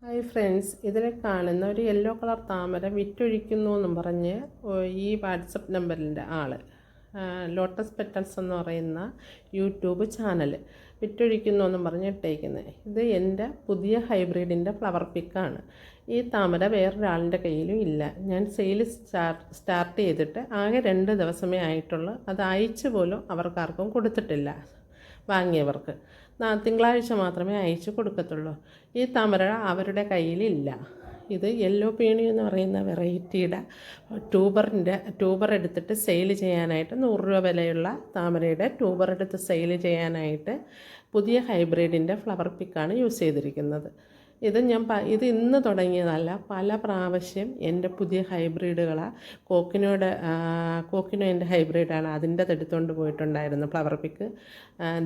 Hi friends, ഇതിൽ കാണുന്ന ഒരു യെല്ലോ കളർ താമര വിറ്റൊഴിക്കുന്നു എന്നും പറഞ്ഞ് ഈ വാട്സപ്പ് നമ്പറിൻ്റെ ആൾ ലോട്ടസ് പെറ്റൽസ് എന്ന് പറയുന്ന യൂട്യൂബ് ചാനൽ വിറ്റൊഴിക്കുന്നു എന്നും പറഞ്ഞ് ഇട്ടേക്കുന്നത്. ഇത് എൻ്റെ പുതിയ ഹൈബ്രിഡിൻ്റെ ഫ്ലവർ പിക്കാണ്. ഈ താമര വേറൊരാളിൻ്റെ കയ്യിലും ഇല്ല. ഞാൻ സെയിൽ സ്റ്റാർട്ട് ചെയ്തിട്ട് ആകെ 2 ദിവസമേ ആയിട്ടുള്ളൂ. അത് അയച്ചു പോലും അവർക്കാർക്കും കൊടുത്തിട്ടില്ല. വാങ്ങിയവർക്ക് തിങ്കളാഴ്ച മാത്രമേ അയച്ചു കൊടുക്കത്തുള്ളൂ. ഈ താമര അവരുടെ കയ്യിലില്ല. ഇത് യെല്ലോ പീണി എന്ന് പറയുന്ന വെറൈറ്റിയുടെ ട്യൂബർ എടുത്തിട്ട് സെയിൽ ചെയ്യാനായിട്ട് 100 രൂപ വിലയുള്ള താമരയുടെ ട്യൂബർ എടുത്ത് സെയിൽ ചെയ്യാനായിട്ട് പുതിയ ഹൈബ്രിഡിൻ്റെ ഫ്ലവർ പിക്കാണ് യൂസ് ചെയ്തിരിക്കുന്നത്. ഇത് ഇന്ന് തുടങ്ങിയതല്ല. പല പ്രാവശ്യം എൻ്റെ പുതിയ ഹൈബ്രിഡുകളെ കോക്കിനോ എൻ്റെ ഹൈബ്രിഡാണ്, അതിൻ്റെ എടുത്തുകൊണ്ട് പോയിട്ടുണ്ടായിരുന്നു ഫ്ലവർ പിക്ക്.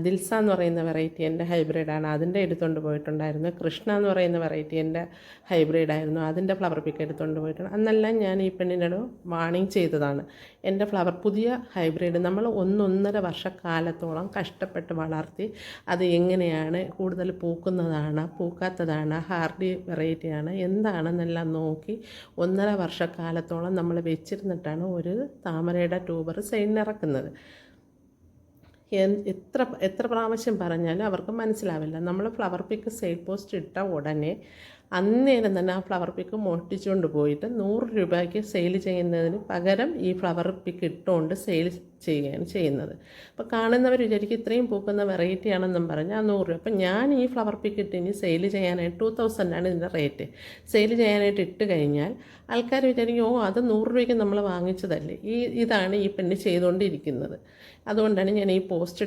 ദിൽസ എന്ന് പറയുന്ന വെറൈറ്റി എൻ്റെ ഹൈബ്രിഡാണ്, അതിൻ്റെ എടുത്തുകൊണ്ട് പോയിട്ടുണ്ടായിരുന്നു. കൃഷ്ണ എന്ന് പറയുന്ന വെറൈറ്റി എൻ്റെ ഹൈബ്രിഡായിരുന്നു, അതിൻ്റെ ഫ്ലവർ പിക്ക് എടുത്തുകൊണ്ട് പോയിട്ടുണ്ട്. അന്നെല്ലാം ഞാൻ ഈ പെണ്ണിനോട് വാണിംഗ് ചെയ്തതാണ്. എൻ്റെ പുതിയ ഹൈബ്രിഡ് നമ്മൾ 1.5 വർഷക്കാലത്തോളം കഷ്ടപ്പെട്ട് വളർത്തി അത് എങ്ങനെയാണ് കൂടുതൽ പൂക്കുന്നതാണ് പൂക്കാത്തതാണ് ഹാർഡി വെറൈറ്റിയാണ് എന്താണെന്നെല്ലാം നോക്കി 1.5 വർഷക്കാലത്തോളം നമ്മൾ വെച്ചിരുന്നിട്ടാണ് ഒരു താമരയുടെ ട്യൂബർ സെയിലിനിറക്കുന്നത്. എത്ര പ്രാവശ്യം പറഞ്ഞാലും അവർക്ക് മനസ്സിലാവില്ല. നമ്മൾ ഫ്ലവർ പിക്ക് സെയിൽ പോസ്റ്റ് ഇട്ട ഉടനെ അന്നേരം തന്നെ ആ ഫ്ലവർ പിക്ക് മോഷ്ടിച്ചുകൊണ്ട് പോയിട്ട് 100 രൂപയ്ക്ക് സെയിൽ ചെയ്യുന്നതിന് പകരം ഈ ഫ്ലവർ പിക്ക് ഇട്ടുകൊണ്ട് സെയിൽ ചെയ്യുകയാണ് ചെയ്യുന്നത്. അപ്പോൾ കാണുന്നവർ വിചാരിക്കും ഇത്രയും പൂക്കുന്ന വെറൈറ്റി ആണെന്നും പറഞ്ഞാൽ 100 രൂപ. അപ്പം ഞാൻ ഈ ഫ്ലവർ പിക്ക് ഇട്ട് ഇനി സെയിൽ ചെയ്യാനായിട്ട് 2000 ഇതിൻ്റെ റേറ്റ്. സെയിൽ ചെയ്യാനായിട്ട് ഇട്ട് കഴിഞ്ഞാൽ ആൾക്കാർ വിചാരിക്കും അത് 100 രൂപയ്ക്ക് നമ്മൾ വാങ്ങിച്ചതല്ലേ. ഇതാണ് ഈ പെണ്ണ് ചെയ്തുകൊണ്ടിരിക്കുന്നത്. അതുകൊണ്ടാണ് ഞാൻ ഈ പോസ്റ്റ്